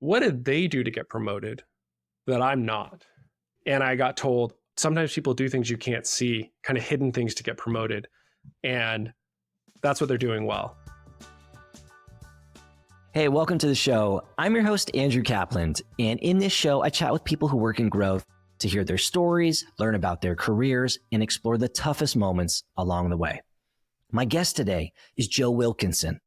what did they do to get promoted that I'm not? And I got told sometimes people do things you can't see, kind of hidden things to get promoted. And that's what they're doing well. Hey, welcome to the show. I'm your host, Andrew Kaplan. And in this show, I chat with people who work in growth to hear their stories, learn about their careers, and explore the toughest moments along the way. My guest today is Joe Wilkinson.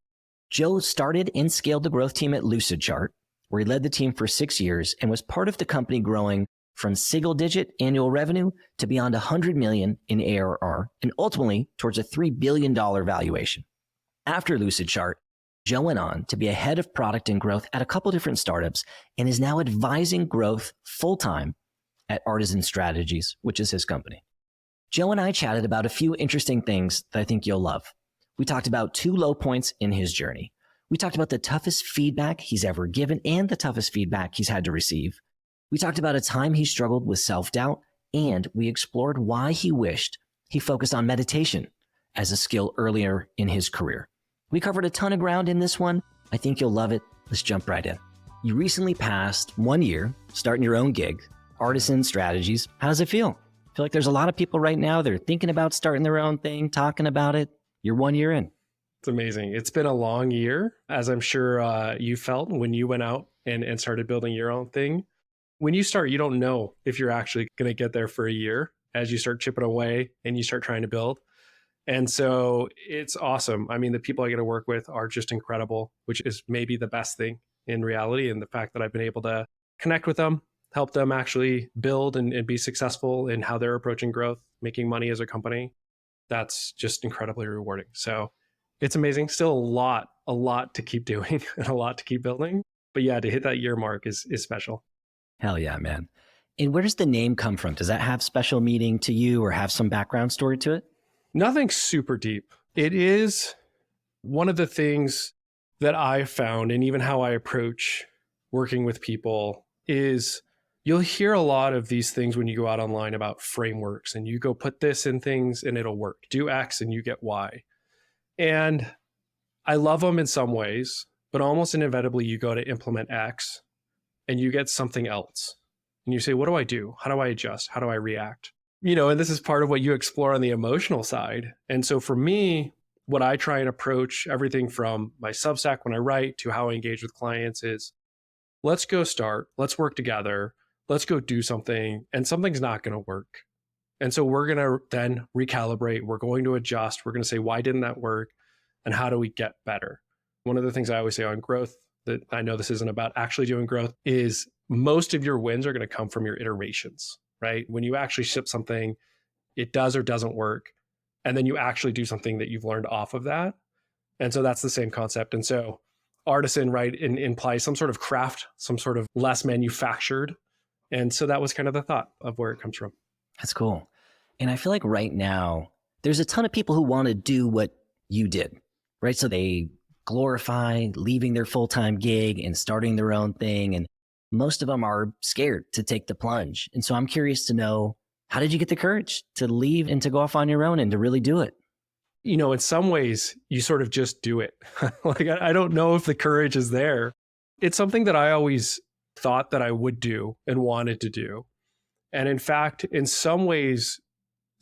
Joe started and scaled the growth team at Lucidchart, where he led the team for 6 years and was part of the company growing from single-digit annual revenue to beyond $100 million in ARR, and ultimately towards a $3 billion valuation. After Lucidchart, Joe went on to be a head of product and growth at a couple different startups and is now advising growth full-time at Artisan Strategies, which is his company. Joe and I chatted about a few interesting things that I think you'll love. We talked about 2 low points in his journey. We talked about the toughest feedback he's ever given and the toughest feedback he's had to receive. We talked about a time he struggled with self-doubt, and we explored why he wished he focused on meditation as a skill earlier in his career. We covered a ton of ground in this one. I think you'll love it. Let's jump right in. You recently passed 1 year starting your own gig, Artisan Strategies. How does it feel? I feel like there's a lot of people right now, they're thinking about starting their own thing, talking about it. You're 1 year in. It's amazing. It's been a long year, as I'm sure you felt when you went out and started building your own thing. When you start, you don't know if you're actually going to get there for a year as you start chipping away and you start trying to build. And so it's awesome. I mean, the people I get to work with are just incredible, which is maybe the best thing in reality. And the fact that I've been able to connect with them, help them actually build and be successful in how they're approaching growth, making money as a company, that's just incredibly rewarding. So it's amazing. Still a lot to keep doing and a lot to keep building. But yeah, to hit that year mark is special. Hell yeah, man. And where does the name come from? Does that have special meaning to you or have some background story to it? Nothing super deep. It is one of the things that I found, and even how I approach working with people is you'll hear a lot of these things when you go out online about frameworks and you go put this in things and it'll work. Do X and you get Y. And I love them in some ways, but almost inevitably you go to implement X and you get something else. And you say, what do I do? How do I adjust? How do I react? And this is part of what you explore on the emotional side. And so for me, what I try and approach everything from my Substack when I write to how I engage with clients is, let's go start, let's work together, let's go do something, and something's not going to work. And so we're going to then recalibrate, we're going to adjust, we're going to say, why didn't that work? And how do we get better? One of the things I always say on growth, that I know this isn't about actually doing growth, is most of your wins are going to come from your iterations, right? When you actually ship something, it does or doesn't work. And then you actually do something that you've learned off of that. And so that's the same concept. And so artisan, right, implies some sort of craft, some sort of less manufactured. And so that was kind of the thought of where it comes from. That's cool. And I feel like right now, there's a ton of people who want to do what you did, right? So they glorify leaving their full-time gig and starting their own thing. And most of them are scared to take the plunge. And so I'm curious to know, how did you get the courage to leave and to go off on your own and to really do it? In some ways, you sort of just do it. Like, I don't know if the courage is there. It's something that I always thought that I would do and wanted to do. And in fact, in some ways,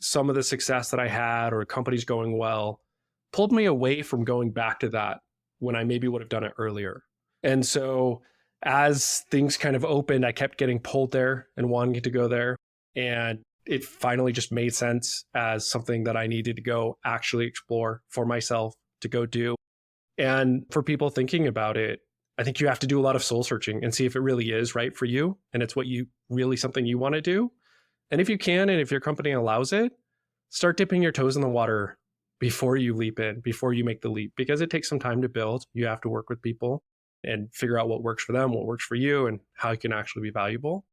some of the success that I had or companies going well pulled me away from going back to that when I maybe would have done it earlier. And so as things kind of opened, I kept getting pulled there and wanting to go there. And it finally just made sense as something that I needed to go actually explore for myself, to go do. And for people thinking about it, I think you have to do a lot of soul searching and see if it really is right for you. And it's what you really something you want to do. And if you can, and if your company allows it, start dipping your toes in the water before you leap in, before you make the leap, because it takes some time to build. You have to work with people and figure out what works for them, what works for you, and how you can actually be valuable.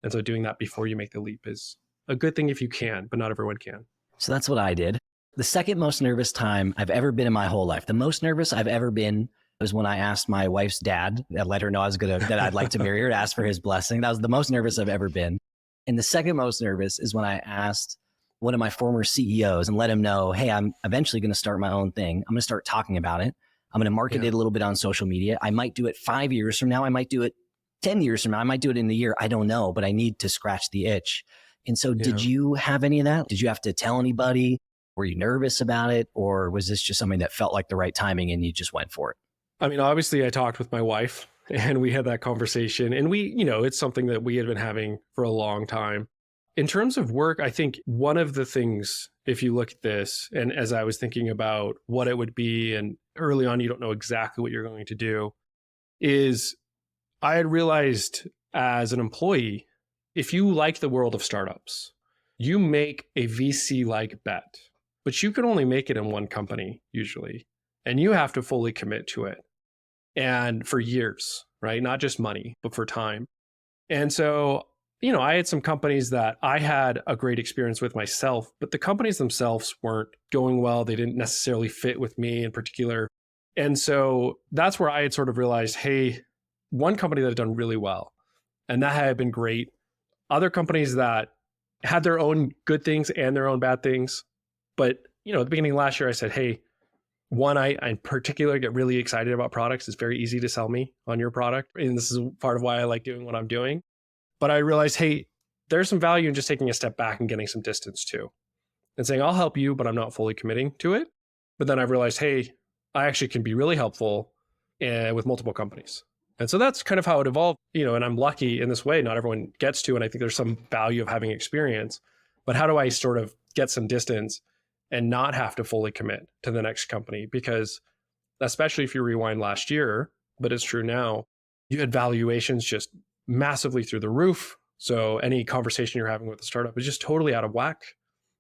And so doing that before you make the leap is a good thing if you can, but not everyone can. So that's what I did. The second most nervous time I've ever been in my whole life, the most nervous I've ever been was when I asked my wife's dad that let her know that I'd like to marry her, to ask for his blessing. That was the most nervous I've ever been. And the second most nervous is when I asked one of my former CEOs and let him know, hey, I'm eventually going to start my own thing. I'm going to start talking about it. I'm going to market it a little bit on social media. I might do it 5 years from now. I might do it 10 years from now, I might do it in a year. I don't know, but I need to scratch the itch. And so did Yeah. you have any of that? Did you have to tell anybody? Were you nervous about it? Or was this just something that felt like the right timing and you just went for it? I mean, obviously I talked with my wife and we had that conversation, and it's something that we had been having for a long time. In terms of work, I think one of the things, if you look at this, and as I was thinking about what it would be, and early on, you don't know exactly what you're going to do, is I had realized as an employee, if you like the world of startups, you make a VC-like bet, but you can only make it in one company usually, and you have to fully commit to it. And for years, right? Not just money, but for time. And so, I had some companies that I had a great experience with myself, but the companies themselves weren't going well. They didn't necessarily fit with me in particular. And so that's where I had sort of realized, hey, one company that had done really well, and that had been great. Other companies that had their own good things and their own bad things. But, at the beginning of last year, I said, hey, one, I in particular get really excited about products. It's very easy to sell me on your product. And this is part of why I like doing what I'm doing. But I realized, hey, there's some value in just taking a step back and getting some distance too. And saying, I'll help you, but I'm not fully committing to it. But then I realized, hey, I actually can be really helpful with multiple companies. And so that's kind of how it evolved, and I'm lucky in this way. Not everyone gets to, and I think there's some value of having experience. But how do I sort of get some distance and not have to fully commit to the next company? Because especially if you rewind last year, but it's true now, you had valuations just massively through the roof. So any conversation you're having with a startup is just totally out of whack.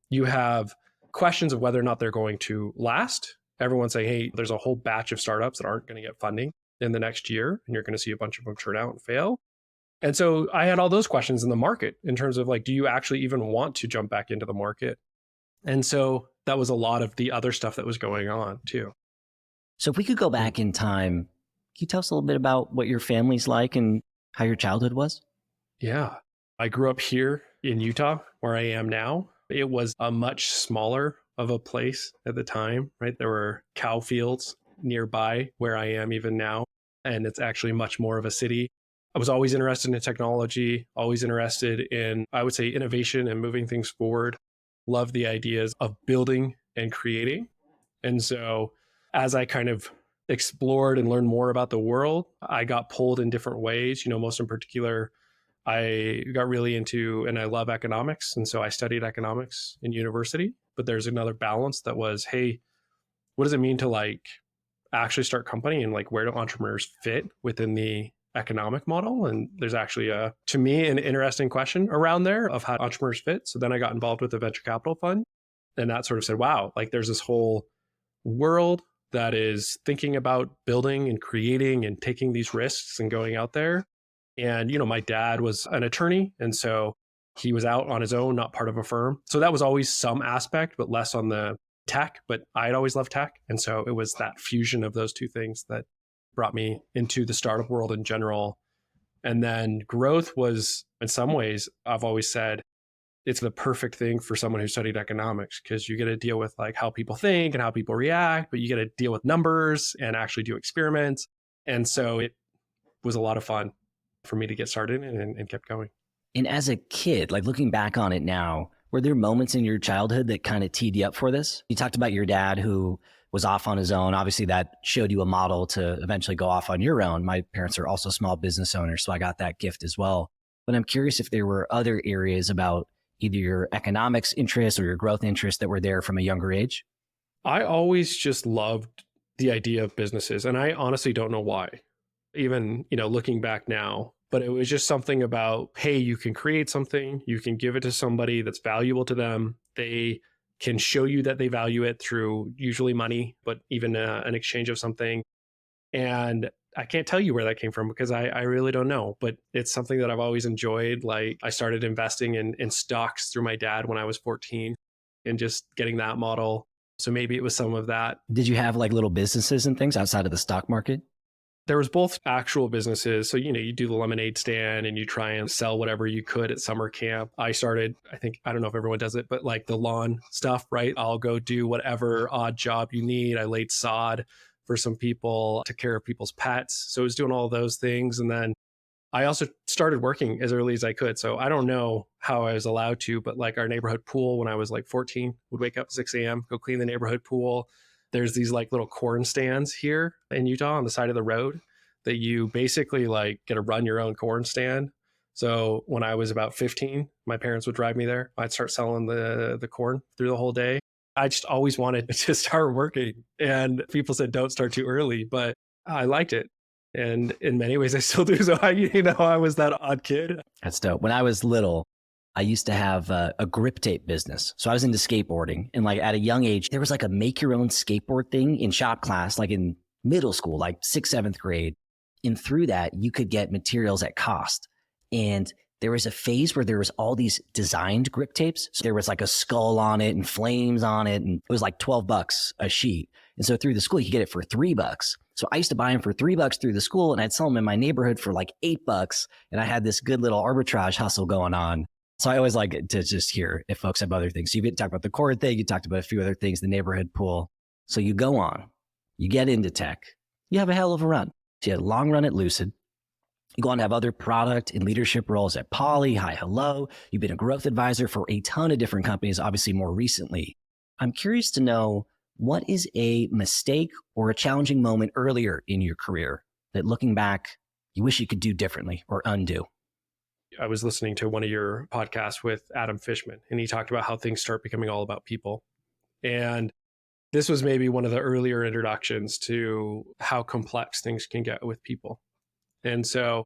You have questions of whether or not they're going to last. Everyone's saying, hey, there's a whole batch of startups that aren't going to get funding in the next year, and you're going to see a bunch of them turn out and fail. And so I had all those questions in the market in terms of like, do you actually even want to jump back into the market? And so that was a lot of the other stuff that was going on too. So if we could go back in time, can you tell us a little bit about what your family's like and how your childhood was? Yeah. I grew up here in Utah, where I am now. It was a much smaller of a place at the time, right? There were cow fields nearby where I am even now. And it's actually much more of a city. I was always interested in technology, always interested in, I would say, innovation and moving things forward. Love the ideas of building and creating. And so as I kind of explored and learned more about the world, I got pulled in different ways. Most in particular, I got really into, and I love economics. And so I studied economics in university. But there's another balance that was, hey, what does it mean to like actually start a company, and like where do entrepreneurs fit within the economic model? And there's actually to me, an interesting question around there of how entrepreneurs fit. So then I got involved with the venture capital fund, and that sort of said, wow, like there's this whole world that is thinking about building and creating and taking these risks and going out there. And, my dad was an attorney. And so he was out on his own, not part of a firm. So that was always some aspect, but less on the tech. But I'd always loved tech. And so it was that fusion of those two things that brought me into the startup world in general. And then growth was, in some ways, I've always said, it's the perfect thing for someone who studied economics, because you get to deal with like how people think and how people react, but you get to deal with numbers and actually do experiments. And so it was a lot of fun for me to get started and kept going. And as a kid, like looking back on it now, were there moments in your childhood that kind of teed you up for this? You talked about your dad who was off on his own. Obviously, that showed you a model to eventually go off on your own. My parents are also small business owners, so I got that gift as well. But I'm curious if there were other areas about either your economics interests or your growth interests that were there from a younger age. I always just loved the idea of businesses, and I honestly don't know why. Even, looking back now, but it was just something about, hey, you can create something, you can give it to somebody that's valuable to them. They can show you that they value it through usually money, but even an exchange of something. And I can't tell you where that came from because I really don't know, but it's something that I've always enjoyed. Like I started investing in stocks through my dad when I was 14 and just getting that model. So maybe it was some of that. Did you have like little businesses and things outside of the stock market? There was both actual businesses. So, you do the lemonade stand and you try and sell whatever you could at summer camp. I started, I don't know if everyone does it, but like the lawn stuff, right? I'll go do whatever odd job you need. I laid sod for some people, took care of people's pets. So I was doing all those things. And then I also started working as early as I could. So I don't know how I was allowed to, but like our neighborhood pool when I was like 14, would wake up at 6 a.m., go clean the neighborhood pool. There's these like little corn stands here in Utah on the side of the road that you basically like get to run your own corn stand. So when I was about 15, my parents would drive me there. I'd start selling the corn through the whole day. I just always wanted to start working. And people said, don't start too early, but I liked it. And in many ways, I still do. So I was that odd kid. That's dope. When I was little, I used to have a grip tape business. So I was into skateboarding. And like at a young age, there was like a make your own skateboard thing in shop class, like in middle school, like 6th, 7th grade. And through that, you could get materials at cost. And there was a phase where there was all these designed grip tapes. So there was like a skull on it and flames on it. And it was like $12 a sheet. And so through the school, you could get it for $3. So I used to buy them for $3 through the school, and I'd sell them in my neighborhood for like $8. And I had this good little arbitrage hustle going on. So I always like to just hear if folks have other things. So you talked about the core thing, you talked about a few other things, the neighborhood pool. So you go on, you get into tech, you have a hell of a run. So you had a long run at Lucid. You go on to have other product and leadership roles at Poly, Hi Hello. You've been a growth advisor for a ton of different companies, obviously more recently. I'm curious to know, what is a mistake or a challenging moment earlier in your career that looking back, you wish you could do differently or undo? I was listening to one of your podcasts with Adam Fishman, and he talked about how things start becoming all about people. And this was maybe one of the earlier introductions to how complex things can get with people. And so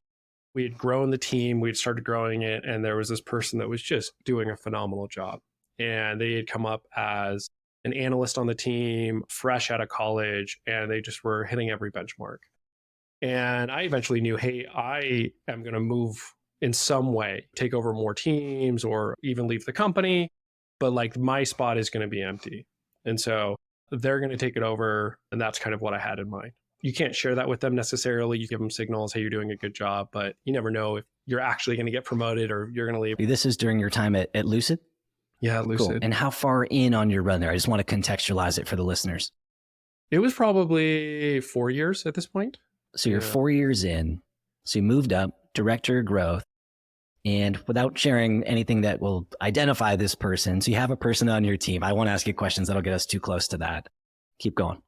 we had grown the team, we had started growing it, and there was this person that was just doing a phenomenal job. And they had come up as an analyst on the team, fresh out of college, and they just were hitting every benchmark. And I eventually knew, hey, I am going to move in some way, take over more teams or even leave the company, but like my spot is going to be empty. And so they're going to take it over. And that's kind of what I had in mind. You can't share that with them necessarily. You give them signals, hey, you're doing a good job, but you never know if you're actually going to get promoted or you're going to leave. This is during your time at Lucid? Yeah, Lucid. Cool. And how far in on your run there? I just want to contextualize it for the listeners. It was probably 4 years at this point. So you're 4 years in. So you moved up, director of growth. And without sharing anything that will identify this person, so you have a person on your team. I won't ask you questions that'll get us too close to that. Keep going.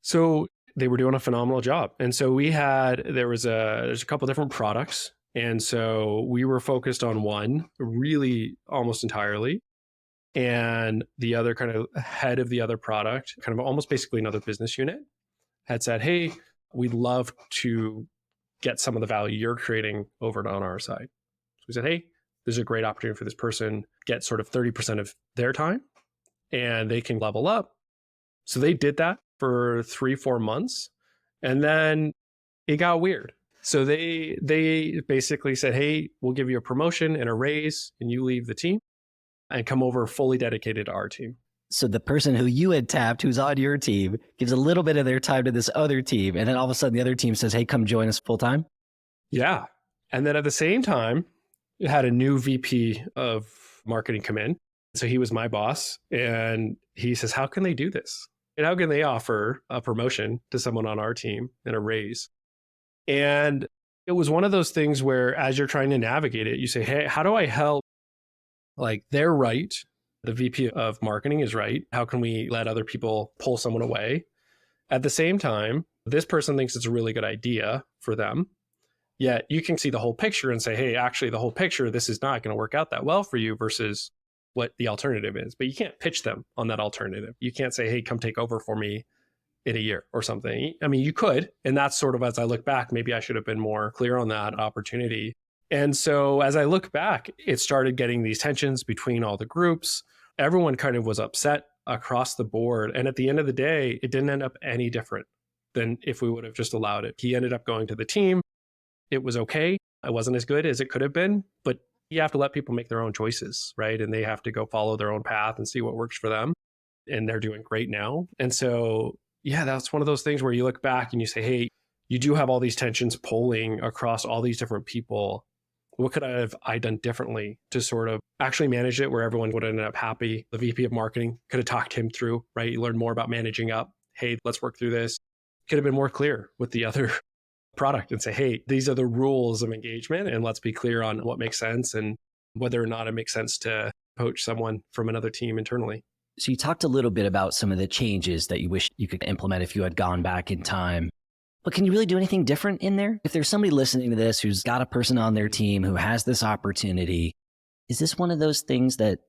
So they were doing a phenomenal job. And so there's a couple different products. And so we were focused on one really almost entirely. And the other kind of head of the other product, kind of almost basically another business unit, had said, hey, we'd love to get some of the value you're creating over on our side. So we said, hey, there's a great opportunity for this person, get sort of 30% of their time and they can level up. So they did that for 3-4 months. And then it got weird. So they basically said, hey, we'll give you a promotion and a raise and you leave the team and come over fully dedicated to our team. So the person who you had tapped, who's on your team, gives a little bit of their time to this other team. And then all of a sudden the other team says, hey, come join us full time. Yeah. And then at the same time, it had a new VP of marketing come in. So he was my boss. And he says, how can they do this? And how can they offer a promotion to someone on our team and a raise? And it was one of those things where as you're trying to navigate it, you say, hey, how do I help? Like they're right. The VP of marketing is right. How can we let other people pull someone away? At the same time, this person thinks it's a really good idea for them. Yet you can see the whole picture and say, hey, actually the whole picture, this is not going to work out that well for you versus what the alternative is. But you can't pitch them on that alternative. You can't say, hey, come take over for me in a year or something. I mean, you could. And that's sort of, as I look back, maybe I should have been more clear on that opportunity. And so as I look back, it started getting these tensions between all the groups. Everyone kind of was upset across the board. And at the end of the day, it didn't end up any different than if we would have just allowed it. He ended up going to the team. It was okay. It wasn't as good as it could have been, but you have to let people make their own choices, right? And they have to go follow their own path and see what works for them. And they're doing great now. And so, yeah, that's one of those things where you look back and you say, hey, you do have all these tensions pulling across all these different people. What could I done differently to sort of actually manage it where everyone would end up happy? The VP of marketing could have talked him through, right? You learn more about managing up. Hey, let's work through this. Could have been more clear with the other product and say, hey, these are the rules of engagement, and let's be clear on what makes sense and whether or not it makes sense to poach someone from another team internally. So you talked a little bit about some of the changes that you wish you could implement if you had gone back in time. But can you really do anything different in there? If there's somebody listening to this who's got a person on their team who has this opportunity, is this one of those things that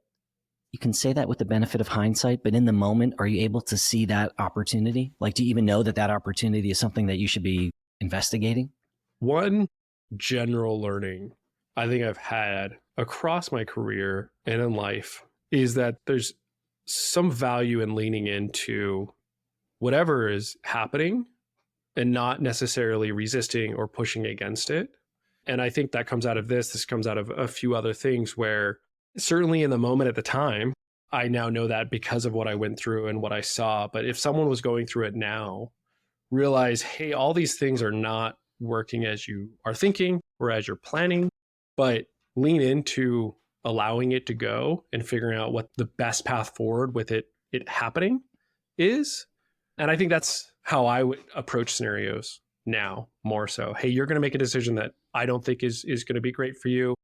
you can say that with the benefit of hindsight, but in the moment, are you able to see that opportunity? Like, do you even know that that opportunity is something that you should be investigating? One general learning I think I've had across my career and in life is that there's some value in leaning into whatever is happening and not necessarily resisting or pushing against it. And I think that comes out of this. This comes out of a few other things where certainly in the moment at the time, I now know that because of what I went through and what I saw. But if someone was going through it now, realize, hey, all these things are not working as you are thinking or as you're planning, but lean into allowing it to go and figuring out what the best path forward with it happening is. And I think that's how I would approach scenarios now more so. Hey, you're going to make a decision that I don't think is going to be great for you.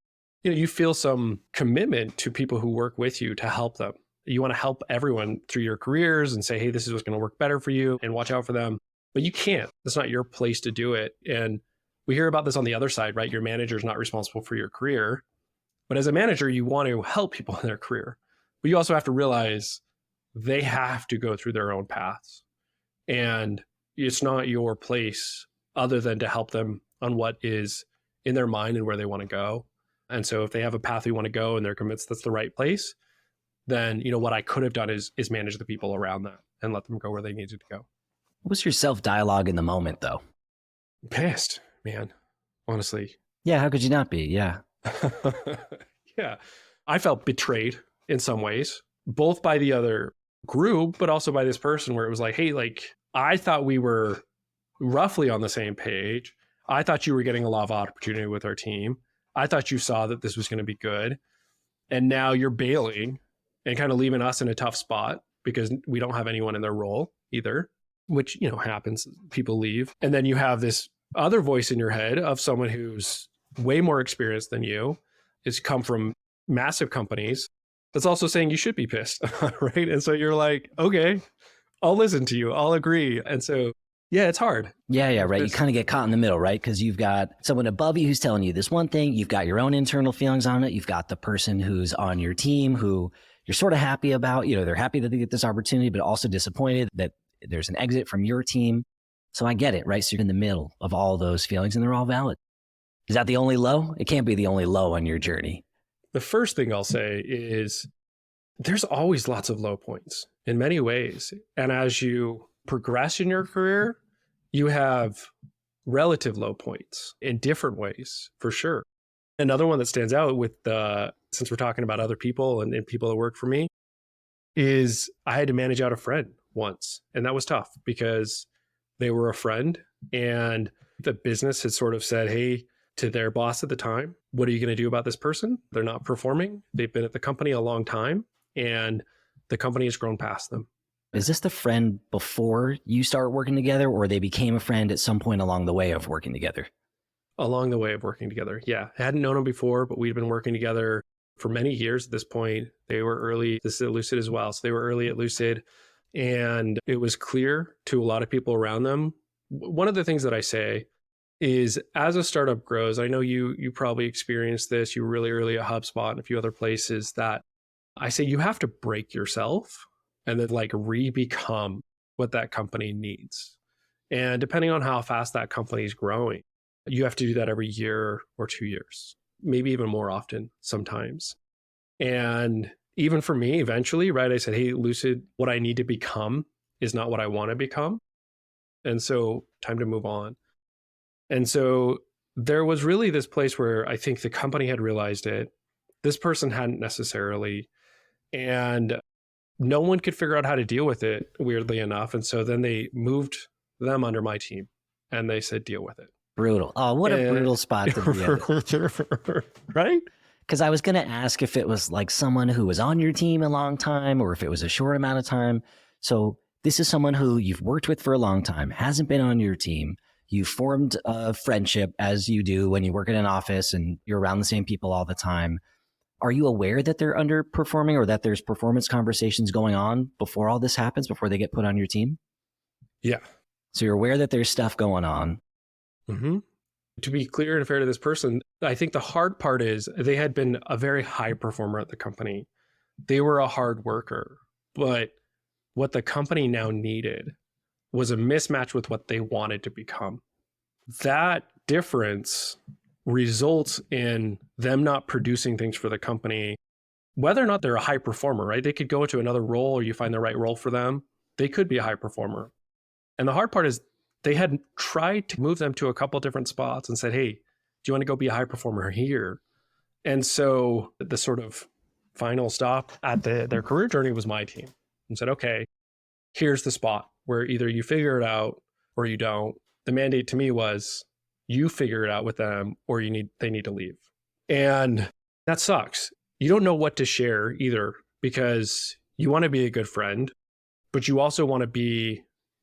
You know, you feel some commitment to people who work with you to help them. You want to help everyone through your careers and say, hey, this is what's going to work better for you and watch out for them. But you can't. That's not your place to do it. And we hear about this on the other side, right? Your manager is not responsible for your career. But as a manager, you want to help people in their career. But you also have to realize they have to go through their own paths. And it's not your place other than to help them on what is in their mind and where they want to go. And so if they have a path they want to go and they're convinced that's the right place, then, you know, what I could have done is manage the people around that and let them go where they needed to go. What was your self-dialogue in the moment, though? Pissed, man, honestly. Yeah, how could you not be? Yeah. Yeah. I felt betrayed in some ways, both by the other group, but also by this person where it was like, hey, like, I thought we were roughly on the same page. I thought you were getting a lot of opportunity with our team. I thought you saw that this was going to be good. And now you're bailing and kind of leaving us in a tough spot because we don't have anyone in their role either, which, you know, happens. People leave. And then you have this other voice in your head of someone who's way more experienced than you, has come from massive companies, that's also saying you should be pissed, right? And so you're like, okay, I'll listen to you. I'll agree. And so, yeah, it's hard. Yeah, right. You kind of get caught in the middle, right? Because you've got someone above you who's telling you this one thing. You've got your own internal feelings on it. You've got the person who's on your team who you're sort of happy about. You know, they're happy that they get this opportunity, but also disappointed that there's an exit from your team. So I get it, right? So you're in the middle of all those feelings and they're all valid. Is that the only low? It can't be the only low on your journey. The first thing I'll say is there's always lots of low points in many ways. And as you progress in your career, you have relative low points in different ways, for sure. Another one that stands out with since we're talking about other people and people that work for me, is I had to manage out a friend once. And that was tough because they were a friend and the business had sort of said, hey, to their boss at the time, what are you going to do about this person? They're not performing. They've been at the company a long time and the company has grown past them. Is this the friend before you start working together, or they became a friend at some point along the way of working together? Along the way of working together. Yeah. I hadn't known them before, but we'd been working together for many years at this point. They were early. This is at Lucid as well. So they were early at Lucid. And it was clear to a lot of people around them. One of the things that I say is as a startup grows, I know you probably experienced this. You were really early at HubSpot and a few other places, that I say you have to break yourself and then like re-become what that company needs. And depending on how fast that company is growing, you have to do that every year or 2 years, maybe even more often sometimes. And even for me, eventually, right, I said, hey, Lucid, what I need to become is not what I want to become. And so time to move on. And so there was really this place where I think the company had realized it. This person hadn't necessarily. And no one could figure out how to deal with it, weirdly enough. And so then they moved them under my team and they said, deal with it. Brutal. Oh, what a brutal spot to be in. Right? Because I was going to ask if it was like someone who was on your team a long time or if it was a short amount of time. So this is someone who you've worked with for a long time, hasn't been on your team. You formed a friendship, as you do when you work in an office and you're around the same people all the time. Are you aware that they're underperforming or that there's performance conversations going on before all this happens, before they get put on your team? Yeah. So you're aware that there's stuff going on. Mm-hmm. To be clear and fair to this person, I think the hard part is they had been a very high performer at the company. They were a hard worker, but what the company now needed was a mismatch with what they wanted to become. That difference results in them not producing things for the company, whether or not they're a high performer, right? They could go into another role or you find the right role for them. They could be a high performer. And the hard part is they had tried to move them to a couple different spots and said, hey, do you want to go be a high performer here? And so the sort of final stop at their career journey was my team, and said, okay, here's the spot where either you figure it out or you don't. The mandate to me was you figure it out with them or they need to leave. And that sucks. You don't know what to share either, because you want to be a good friend, but you also want to be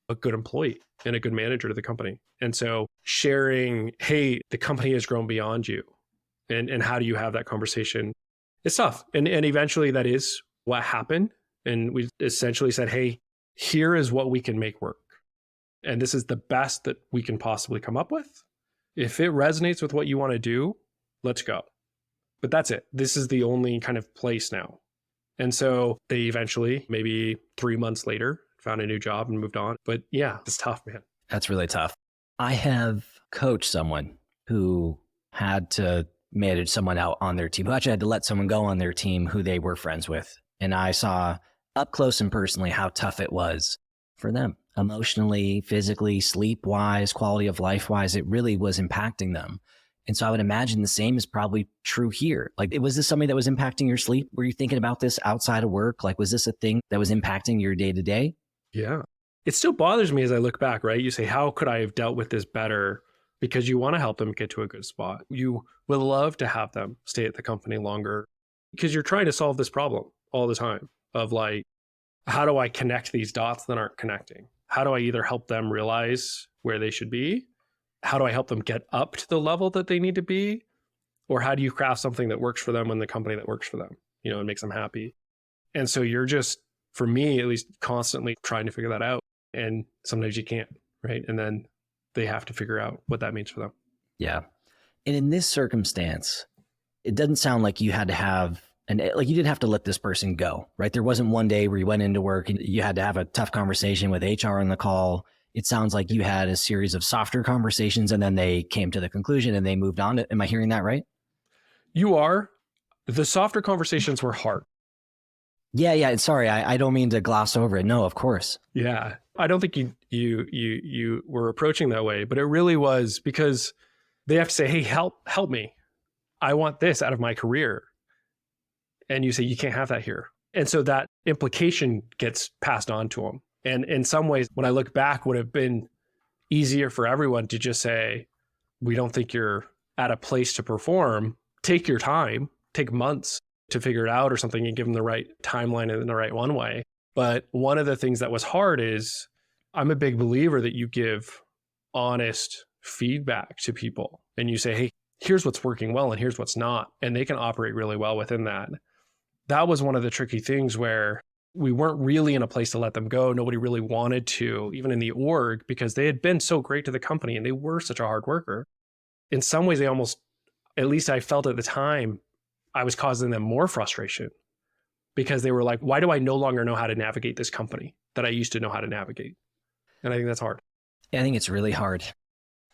a good employee and a good manager to the company. And so sharing, hey, the company has grown beyond you. And how do you have that conversation? It's tough. And eventually that is what happened. And we essentially said, hey, here is what we can make work. And this is the best that we can possibly come up with. If it resonates with what you want to do, let's go. But that's it. This is the only kind of place now. And so they eventually, maybe 3 months later, found a new job and moved on. But yeah, it's tough, man. That's really tough. I have coached someone who had to manage someone out on their team, who actually had to let someone go on their team who they were friends with. And I saw up close and personally how tough it was for them, emotionally, physically, sleep-wise, quality of life-wise. It really was impacting them. And so I would imagine the same is probably true here. Like, was this something that was impacting your sleep? Were you thinking about this outside of work? Like, was this a thing that was impacting your day-to-day? Yeah. It still bothers me as I look back, right? You say, how could I have dealt with this better? Because you want to help them get to a good spot. You would love to have them stay at the company longer because you're trying to solve this problem all the time of like, how do I connect these dots that aren't connecting? How do I either help them realize where they should be? How do I help them get up to the level that they need to be? Or how do you craft something that works for them in the company that works for them, and makes them happy? And so you're just, for me, at least, constantly trying to figure that out. And sometimes you can't, right? And then they have to figure out what that means for them. Yeah. And in this circumstance, it doesn't sound like you had to have, like you didn't have to let this person go, right? There wasn't one day where you went into work and you had to have a tough conversation with HR on the call. It sounds like you had a series of softer conversations and then they came to the conclusion and they moved on. Am I hearing that right? You are. The softer conversations were hard. Yeah. Sorry, I don't mean to gloss over it. No, of course. Yeah. I don't think you were approaching that way, but it really was because they have to say, hey, help me. I want this out of my career. And you say, you can't have that here. And so that implication gets passed on to them. And in some ways, when I look back, would have been easier for everyone to just say, we don't think you're at a place to perform. Take your time, take months to figure it out or something, and give them the right timeline and the right one way. But one of the things that was hard is I'm a big believer that you give honest feedback to people and you say, hey, here's what's working well and here's what's not. And they can operate really well within that. That was one of the tricky things where we weren't really in a place to let them go. Nobody really wanted to, even in the org, because they had been so great to the company and they were such a hard worker. In some ways, they almost, at least I felt at the time, I was causing them more frustration because they were like, why do I no longer know how to navigate this company that I used to know how to navigate? And I think that's hard. I think it's really hard.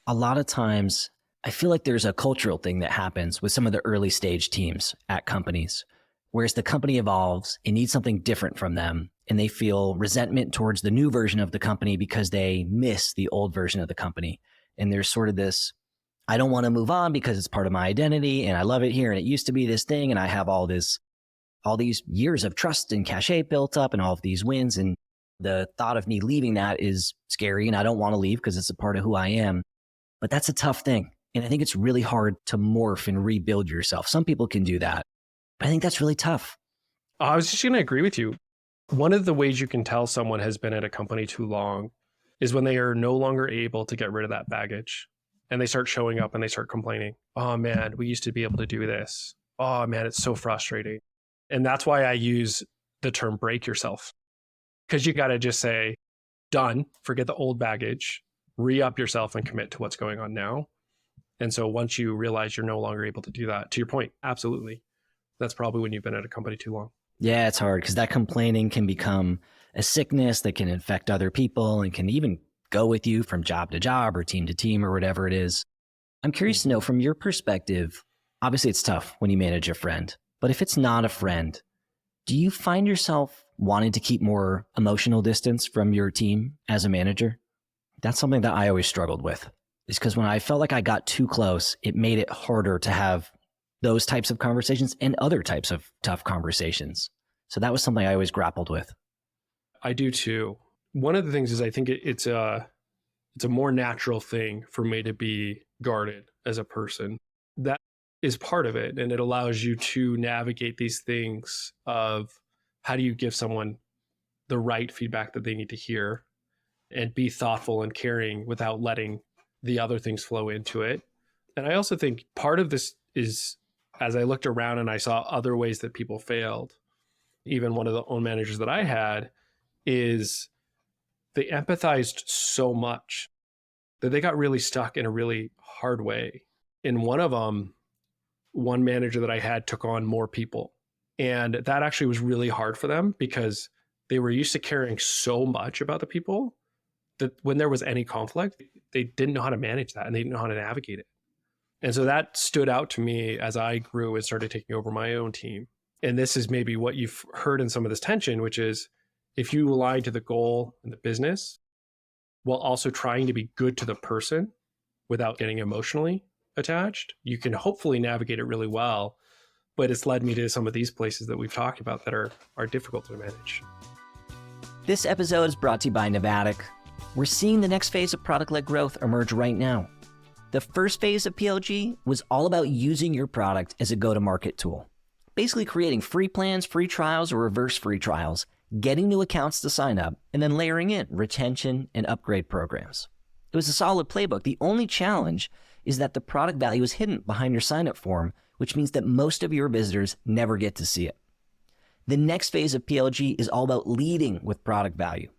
A lot of times, I feel like there's a cultural thing that happens with some of the early stage teams at companies. Whereas the company evolves, it needs something different from them, and they feel resentment towards the new version of the company because they miss the old version of the company. And there's sort of this, I don't want to move on because it's part of my identity and I love it here and it used to be this thing and I have all these years of trust and cachet built up and all of these wins, and the thought of me leaving that is scary and I don't want to leave because it's a part of who I am. But that's a tough thing. And I think it's really hard to morph and rebuild yourself. Some people can do that, but I think that's really tough. I was just going to agree with you. One of the ways you can tell someone has been at a company too long is when they are no longer able to get rid of that baggage and they start showing up and they start complaining. Oh man, we used to be able to do this. Oh man, it's so frustrating. And that's why I use the term break yourself, because you got to just say, done, forget the old baggage, re-up yourself and commit to what's going on now. And so once you realize you're no longer able to do that, to your point, absolutely. That's probably when you've been at a company too long. Yeah, it's hard because that complaining can become a sickness that can infect other people and can even go with you from job to job or team to team or whatever it is. I'm curious to know from your perspective, obviously it's tough when you manage a friend, but if it's not a friend, do you find yourself wanting to keep more emotional distance from your team as a manager? That's something that I always struggled with. Is because when I felt like I got too close, it made it harder to have those types of conversations and other types of tough conversations. So that was something I always grappled with. I do too. One of the things is I think it's a more natural thing for me to be guarded as a person. That is part of it. And it allows you to navigate these things of how do you give someone the right feedback that they need to hear and be thoughtful and caring without letting the other things flow into it. And I also think part of this is, as I looked around and I saw other ways that people failed, even one of the own managers that I had, is they empathized so much that they got really stuck in a really hard way. In one of them, one manager that I had took on more people. And that actually was really hard for them because they were used to caring so much about the people that when there was any conflict, they didn't know how to manage that and they didn't know how to navigate it. And so that stood out to me as I grew and started taking over my own team. And this is maybe what you've heard in some of this tension, which is if you align to the goal and the business while also trying to be good to the person without getting emotionally attached, you can hopefully navigate it really well. But it's led me to some of these places that we've talked about that are difficult to manage. This episode is brought to you by Novatic. We're seeing the next phase of product-led growth emerge right now. The first phase of PLG was all about using your product as a go-to-market tool. Basically creating free plans, free trials, or reverse free trials, getting new accounts to sign up, and then layering in retention and upgrade programs. It was a solid playbook. The only challenge is that the product value is hidden behind your sign-up form, which means that most of your visitors never get to see it. The next phase of PLG is all about leading with product value.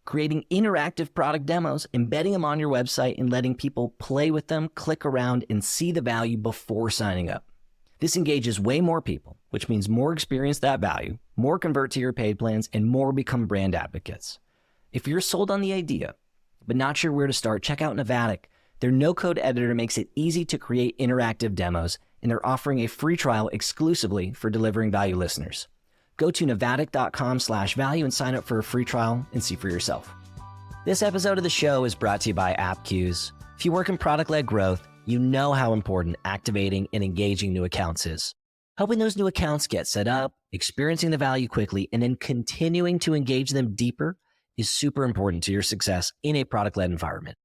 Creating interactive product demos, embedding them on your website, and letting people play with them, click around, and see the value before signing up. This engages way more people, which means more experience that value, more convert to your paid plans, and more become brand advocates. If you're sold on the idea, but not sure where to start, check out Novatic. Their no-code editor makes it easy to create interactive demos, and they're offering a free trial exclusively for delivering value listeners. Go to novatic.com/value and sign up for a free trial and see for yourself. This episode of the show is brought to you by AppQs. If you work in product-led growth, you know how important activating and engaging new accounts is. Helping those new accounts get set up, experiencing the value quickly, and then continuing to engage them deeper is super important to your success in a product-led environment.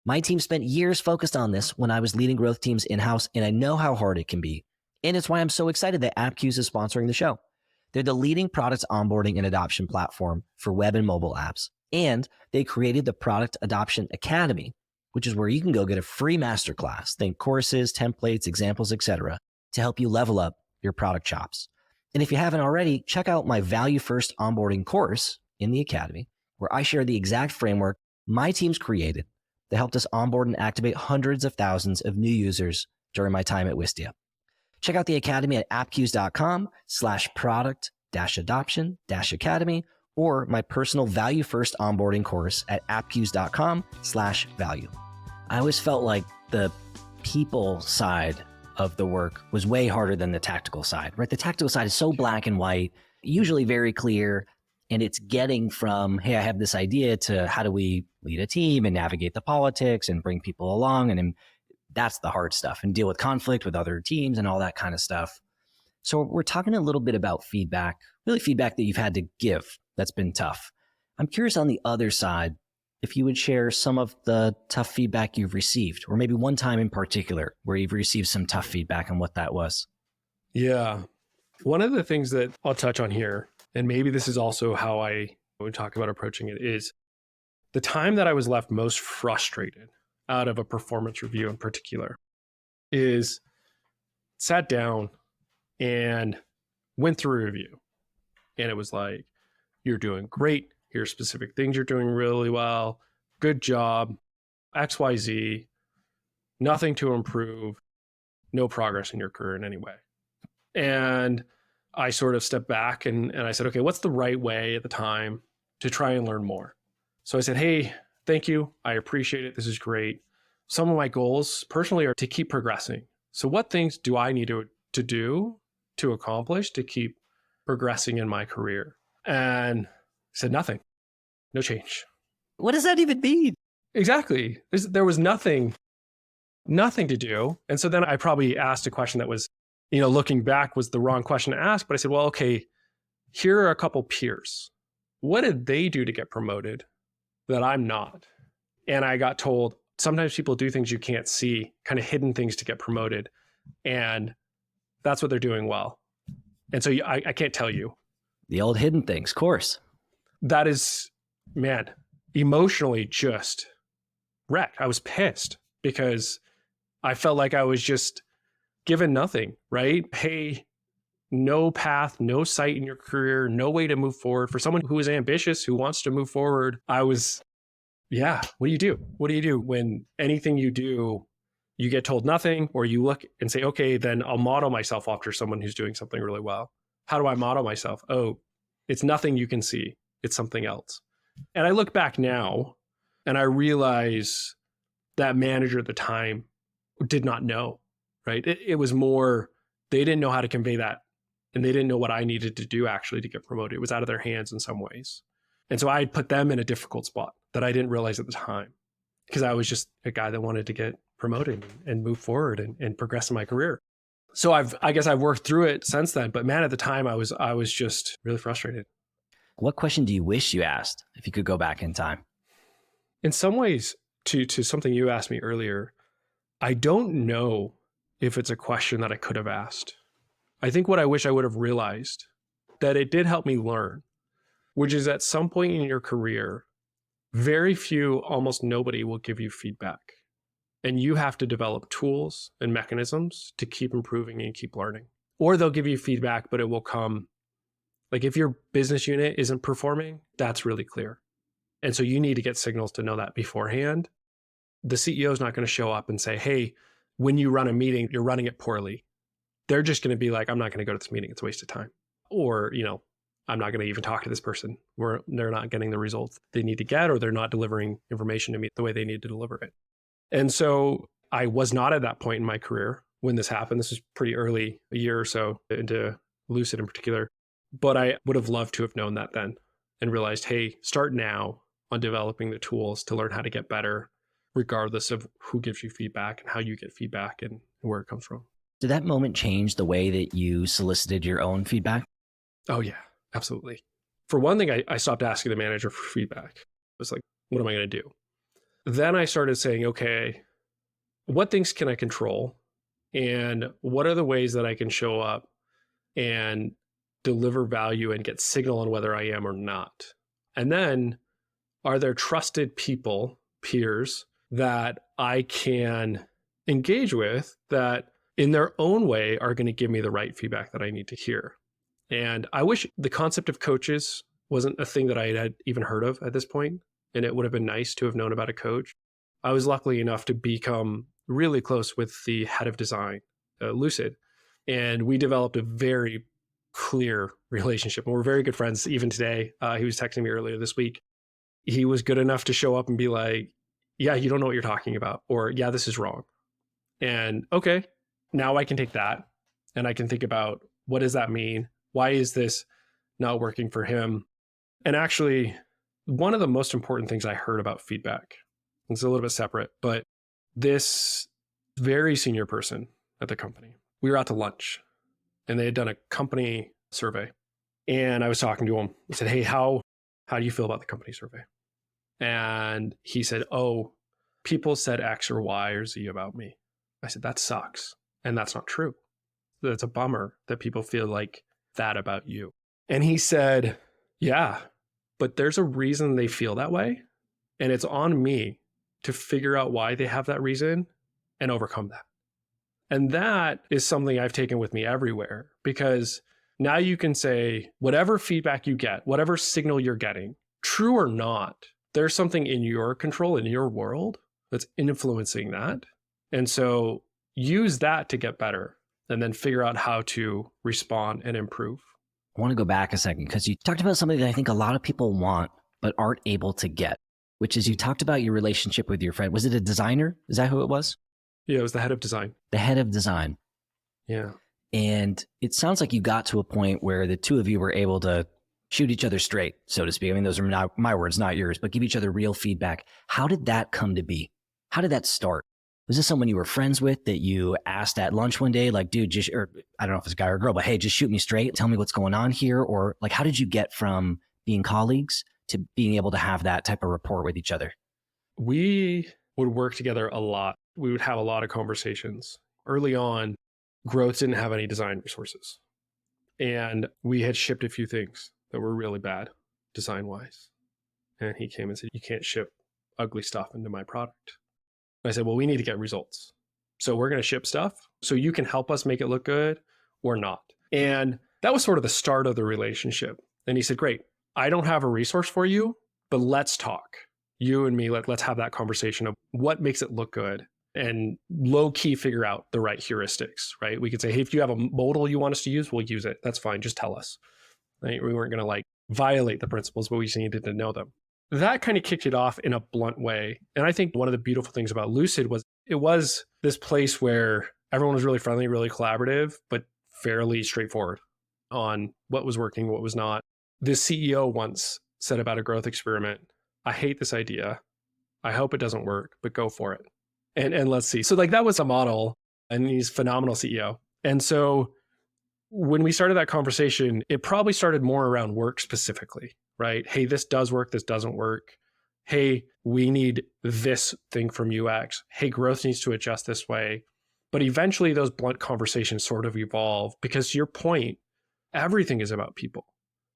My team spent years focused on this when I was leading growth teams in-house, and I know how hard it can be. And it's why I'm so excited that AppQs is sponsoring the show. They're the leading product onboarding and adoption platform for web and mobile apps. And they created the Product Adoption Academy, which is where you can go get a free masterclass, think courses, templates, examples, etc., to help you level up your product chops. And if you haven't already, check out my Value First onboarding course in the Academy, where I share the exact framework my teams created that helped us onboard and activate hundreds of thousands of new users during my time at Wistia. Check out the Academy at appqs.com/product-adoption-academy or my personal Value First onboarding course at appqs.com/value. I always felt like the people side of the work was way harder than the tactical side, right? The tactical side is so black and white, usually very clear, and it's getting from, hey, I have this idea to how do we lead a team and navigate the politics and bring people along, and that's the hard stuff, and deal with conflict with other teams and all that kind of stuff. So we're talking a little bit about feedback, really feedback that you've had to give that's been tough. I'm curious on the other side, if you would share some of the tough feedback you've received, or maybe one time in particular where you've received some tough feedback and what that was. Yeah. One of the things that I'll touch on here, and maybe this is also how I would talk about approaching it, is the time that I was left most frustrated out of a performance review in particular is sat down and went through a review. And it was like, you're doing great. Here's specific things you're doing really well. Good job. XYZ. Nothing to improve. No progress in your career in any way. And I sort of stepped back and I said, okay, what's the right way at the time to try and learn more? So I said, hey, thank you. I appreciate it. This is great. Some of my goals personally are to keep progressing. So what things do I need to do to accomplish to keep progressing in my career? And I said, nothing, no change. What does that even mean? Exactly. There was nothing to do. And so then I probably asked a question that was, looking back was the wrong question to ask. But I said, well, okay, here are a couple peers. What did they do to get promoted that I'm not? And I got told sometimes people do things you can't see, kind of hidden things to get promoted. And that's what they're doing well. And so I can't tell you. The old hidden things, of course. That is, man, emotionally just wrecked. I was pissed because I felt like I was just given nothing, right? Hey, no path, no sight in your career, no way to move forward. For someone who is ambitious, who wants to move forward, I was, what do you do? What do you do when anything you do, you get told nothing, or you look and say, okay, then I'll model myself after someone who's doing something really well. How do I model myself? Oh, it's nothing you can see. It's something else. And I look back now and I realize that manager at the time did not know, right? It was more, they didn't know how to convey that. And they didn't know what I needed to do actually to get promoted. It was out of their hands in some ways. And so I put them in a difficult spot that I didn't realize at the time because I was just a guy that wanted to get promoted and move forward and progress in my career. So I guess I've worked through it since then. But man, at the time I was just really frustrated. What question do you wish you asked if you could go back in time? In some ways, to something you asked me earlier, I don't know if it's a question that I could have asked. I think what I wish I would have realized that it did help me learn, which is at some point in your career, very few, almost nobody will give you feedback. And you have to develop tools and mechanisms to keep improving and keep learning. Or they'll give you feedback, but it will come, like if your business unit isn't performing, that's really clear. And so you need to get signals to know that beforehand. The CEO is not going to show up and say, hey, when you run a meeting, you're running it poorly. They're just going to be like, I'm not going to go to this meeting. It's a waste of time. Or, I'm not going to even talk to this person where they're not getting the results they need to get, or they're not delivering information to me the way they need to deliver it. And so I was not at that point in my career when this happened. This was pretty early, a year or so into Lucid in particular. But I would have loved to have known that then and realized, hey, start now on developing the tools to learn how to get better, regardless of who gives you feedback and how you get feedback and where it comes from. Did that moment change the way that you solicited your own feedback? Oh, yeah, absolutely. For one thing, I stopped asking the manager for feedback. It was like, what am I going to do? Then I started saying, okay, what things can I control? And what are the ways that I can show up and deliver value and get signal on whether I am or not? And then are there trusted people, peers, that I can engage with that in their own way are going to give me the right feedback that I need to hear? And I wish the concept of coaches wasn't a thing that I had even heard of at this point, and it would have been nice to have known about a coach. I was lucky enough to become really close with the head of design, Lucid, and we developed a very clear relationship. And we're very good friends even today. He was texting me earlier this week. He was good enough to show up and be like, yeah, you don't know what you're talking about, or yeah, this is wrong. And okay, now I can take that and I can think about, what does that mean? Why is this not working for him? And actually, one of the most important things I heard about feedback, it's a little bit separate, but this very senior person at the company, we were out to lunch and they had done a company survey. And I was talking to him. I said, hey, how do you feel about the company survey? And he said, oh, people said X or Y or Z about me. I said, that sucks. And that's not true. That's a bummer that people feel like that about you. And he said, yeah, but there's a reason they feel that way. And it's on me to figure out why they have that reason and overcome that. And that is something I've taken with me everywhere, because now you can say, whatever feedback you get, whatever signal you're getting, true or not, there's something in your control, in your world, that's influencing that. And so use that to get better and then figure out how to respond and improve. I want to go back a second because you talked about something that I think a lot of people want but aren't able to get, which is you talked about your relationship with your friend. Was it a designer? Is that who it was? Yeah, it was the head of design. The head of design. Yeah. And it sounds like you got to a point where the two of you were able to shoot each other straight, so to speak. I mean, those are not my words, not yours, but give each other real feedback. How did that come to be? How did that start? Was this someone you were friends with that you asked at lunch one day, like, dude, just, or I don't know if it's a guy or a girl, but hey, just shoot me straight. Tell me what's going on here. Or like, how did you get from being colleagues to being able to have that type of rapport with each other? We would work together a lot. We would have a lot of conversations. Early on, growth didn't have any design resources. And we had shipped a few things that were really bad design-wise. And he came and said, you can't ship ugly stuff into my product. I said, well, we need to get results. So we're going to ship stuff so you can help us make it look good or not. And that was sort of the start of the relationship. And he said, great, I don't have a resource for you, but let's talk. You and me, let's have that conversation of what makes it look good and low key figure out the right heuristics, right? We could say, hey, if you have a modal you want us to use, we'll use it. That's fine. Just tell us. Right? We weren't going to like violate the principles, but we just needed to know them. That kind of kicked it off in a blunt way. And I think one of the beautiful things about Lucid was it was this place where everyone was really friendly, really collaborative, but fairly straightforward on what was working, what was not. The CEO once said about a growth experiment, I hate this idea. I hope it doesn't work, but go for it. And let's see. So like that was a model, and he's a phenomenal CEO. And so when we started that conversation, it probably started more around work specifically, right? Hey, this does work, this doesn't work. Hey, we need this thing from UX. Hey, growth needs to adjust this way. But eventually those blunt conversations sort of evolve because to your point, everything is about people.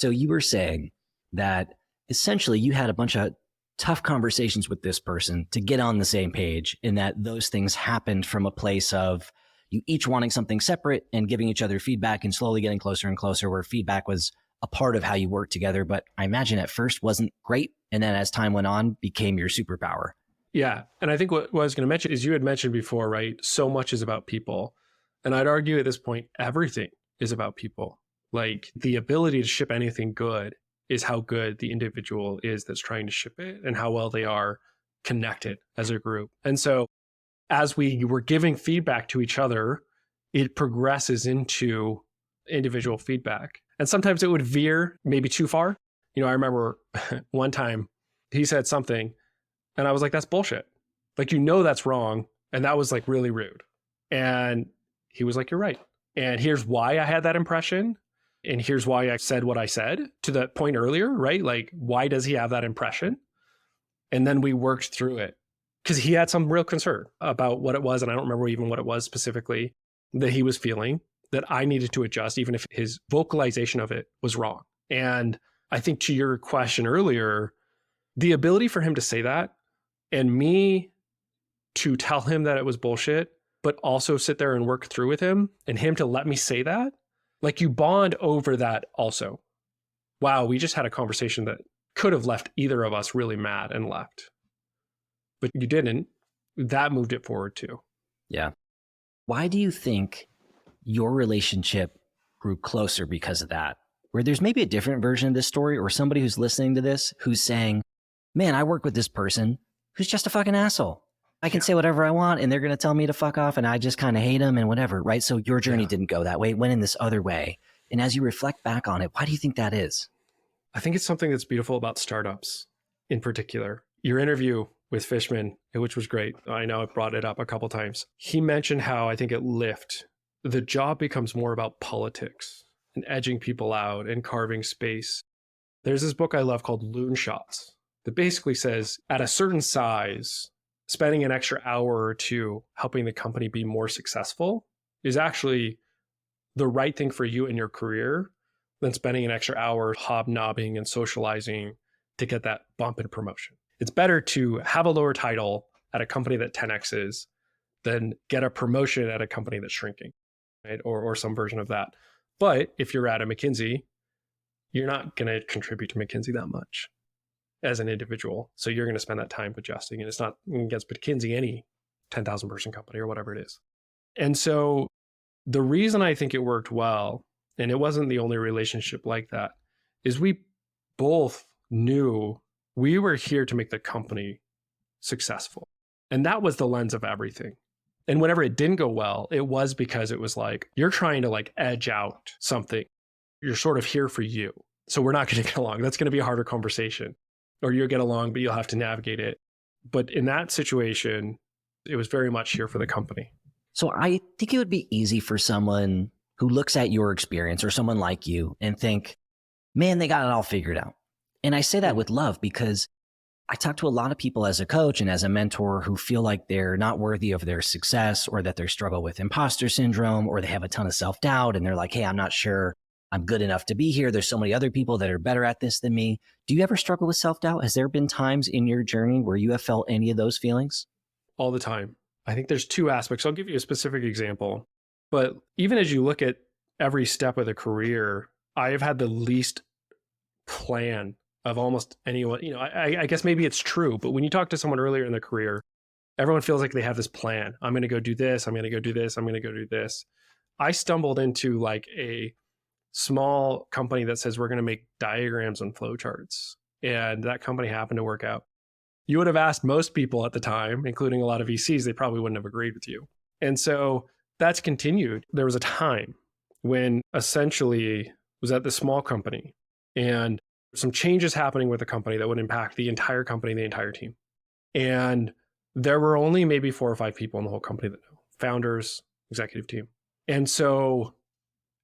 So you were saying that essentially you had a bunch of tough conversations with this person to get on the same page, and that those things happened from a place of you each wanting something separate and giving each other feedback and slowly getting closer and closer, where feedback was a part of how you worked together. But I imagine at first wasn't great. And then as time went on, became your superpower. Yeah. And I think what I was going to mention is you had mentioned before, right? So much is about people. And I'd argue at this point, everything is about people. Like the ability to ship anything good is how good the individual is that's trying to ship it and how well they are connected as a group. And so as we were giving feedback to each other, it progresses into individual feedback. And sometimes it would veer maybe too far. You know, I remember one time he said something and I was like, that's bullshit. Like, you know, that's wrong. And that was like really rude. And he was like, you're right. And here's why I had that impression. And here's why I said what I said to that point earlier, right? Like, why does he have that impression? And then we worked through it because he had some real concern about what it was. And I don't remember even what it was specifically that he was feeling that I needed to adjust, even if his vocalization of it was wrong. And I think to your question earlier, the ability for him to say that and me to tell him that it was bullshit, but also sit there and work through with him and him to let me say that, like you bond over that also. Wow, we just had a conversation that could have left either of us really mad and left. But you didn't. That moved it forward too. Yeah. Why do you think your relationship grew closer because of that? Where there's maybe a different version of this story or somebody who's listening to this who's saying, man, I work with this person who's just a fucking asshole. I can say whatever I want and they're going to tell me to fuck off and I just kind of hate them and whatever, right? So your journey didn't go that way. It went in this other way. And as you reflect back on it, why do you think that is? I think it's something that's beautiful about startups in particular. Your interview with Fishman, which was great. I know I brought it up a couple times. He mentioned how I think at Lyft, the job becomes more about politics and edging people out and carving space. There's this book I love called Loon Shots that basically says at a certain size, spending an extra hour or two helping the company be more successful is actually the right thing for you in your career than spending an extra hour hobnobbing and socializing to get that bump in promotion. It's better to have a lower title at a company that 10Xs than get a promotion at a company that's shrinking, right? Or some version of that. But if you're at a McKinsey, you're not going to contribute to McKinsey that much as an individual. So you're going to spend that time adjusting. And it's not against McKinsey, any 10,000 person company or whatever it is. And so the reason I think it worked well, and it wasn't the only relationship like that, is we both knew we were here to make the company successful. And that was the lens of everything. And whenever it didn't go well, it was because it was like, you're trying to like edge out something. You're sort of here for you. So we're not going to get along. That's going to be a harder conversation. Or you'll get along, but you'll have to navigate it. But in that situation, it was very much here for the company. So I think it would be easy for someone who looks at your experience or someone like you and think, man, they got it all figured out. And I say that with love because I talk to a lot of people as a coach and as a mentor who feel like they're not worthy of their success, or that they struggle with imposter syndrome, or they have a ton of self-doubt and they're like, hey, I'm not sure I'm good enough to be here. There's so many other people that are better at this than me. Do you ever struggle with self-doubt? Has there been times in your journey where you have felt any of those feelings? All the time. I think there's two aspects. I'll give you a specific example. But even as you look at every step of the career, I have had the least plan of almost anyone. You know, I guess maybe it's true, but when you talk to someone earlier in their career, everyone feels like they have this plan. I'm going to go do this. I'm going to go do this. I'm going to go do this. I stumbled into like a small company that says we're going to make diagrams and flowcharts. And that company happened to work out. You would have asked most people at the time, including a lot of VCs, they probably wouldn't have agreed with you. And so that's continued. There was a time when essentially was at this small company and some changes happening with the company that would impact the entire company, the entire team. And there were only maybe 4 or 5 people in the whole company that know, founders, executive team. And so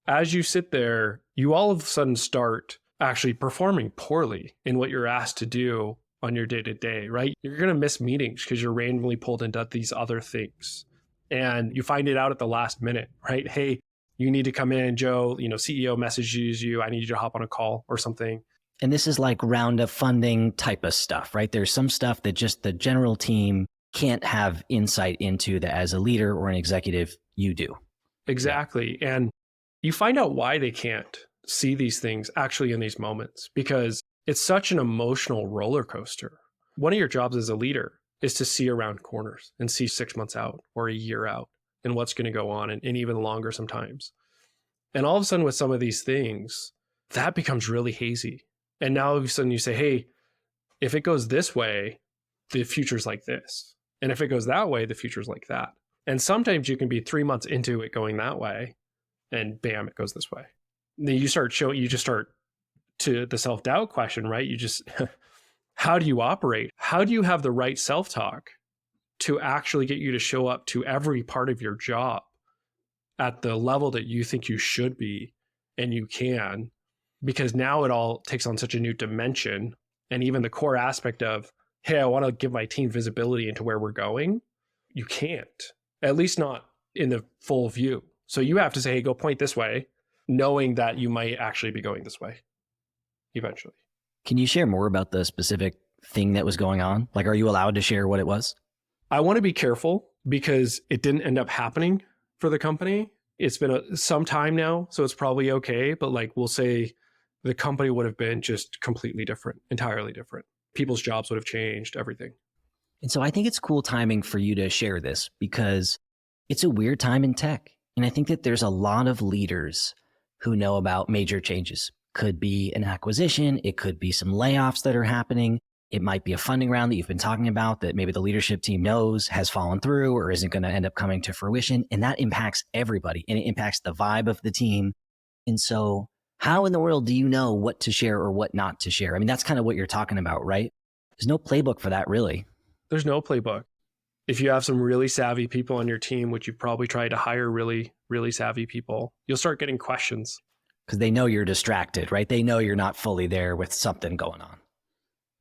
as you sit there, you all of a sudden start actually performing poorly in what you're asked to do on your day-to-day, right? You're going to miss meetings because you're randomly pulled into these other things. And you find it out at the last minute, right? Hey, you need to come in, Joe, CEO messages you, I need you to hop on a call or something. And this is like round of funding type of stuff, right? There's some stuff that just the general team can't have insight into that as a leader or an executive, you do. Exactly. And you find out why they can't see these things actually in these moments, because it's such an emotional roller coaster. One of your jobs as a leader is to see around corners and see 6 months out or a year out and what's going to go on, and even longer sometimes. And all of a sudden with some of these things, that becomes really hazy. And now all of a sudden you say, hey, if it goes this way, the future's like this. And if it goes that way, the future's like that. And sometimes you can be 3 months into it going that way and bam, it goes this way. Then you just start to the self-doubt question, right? You just, how do you operate? How do you have the right self-talk to actually get you to show up to every part of your job at the level that you think you should be and you can? Because now it all takes on such a new dimension. And even the core aspect of, hey, I want to give my team visibility into where we're going. You can't, at least not in the full view. So you have to say, hey, go point this way, knowing that you might actually be going this way eventually. Can you share more about the specific thing that was going on? Like, are you allowed to share what it was? I want to be careful because it didn't end up happening for the company. It's been some time now, so it's probably okay. But like, we'll say the company would have been just completely different, entirely different. People's jobs would have changed, everything. And so I think it's cool timing for you to share this because it's a weird time in tech. And I think that there's a lot of leaders who know about major changes. Could be an acquisition. It could be some layoffs that are happening. It might be a funding round that you've been talking about that maybe the leadership team knows has fallen through or isn't going to end up coming to fruition. And that impacts everybody and it impacts the vibe of the team. And so how in the world do you know what to share or what not to share? I mean, that's kind of what you're talking about, right? There's no playbook for that, really. There's no playbook. If you have some really savvy people on your team, which you've probably tried to hire really, really savvy people, you'll start getting questions. Because they know you're distracted, right? They know you're not fully there with something going on.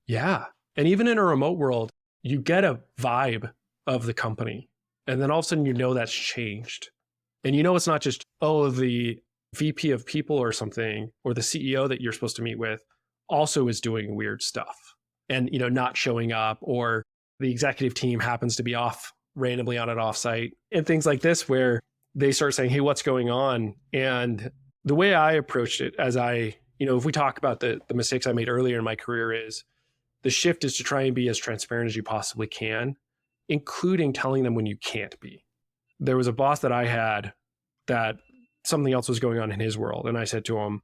Yeah. And even in a remote world, you get a vibe of the company. And then all of a sudden, you know that's changed. And you know it's not just, oh, the VP of people or something, or the CEO that you're supposed to meet with also is doing weird stuff. and, not showing up, or the executive team happens to be off randomly on an offsite, and things like this where they start saying, hey, what's going on? And the way I approached it, if we talk about the mistakes I made earlier in my career, is the shift is to try and be as transparent as you possibly can, including telling them when you can't be. There was a boss that I had that something else was going on in his world. And I said to him,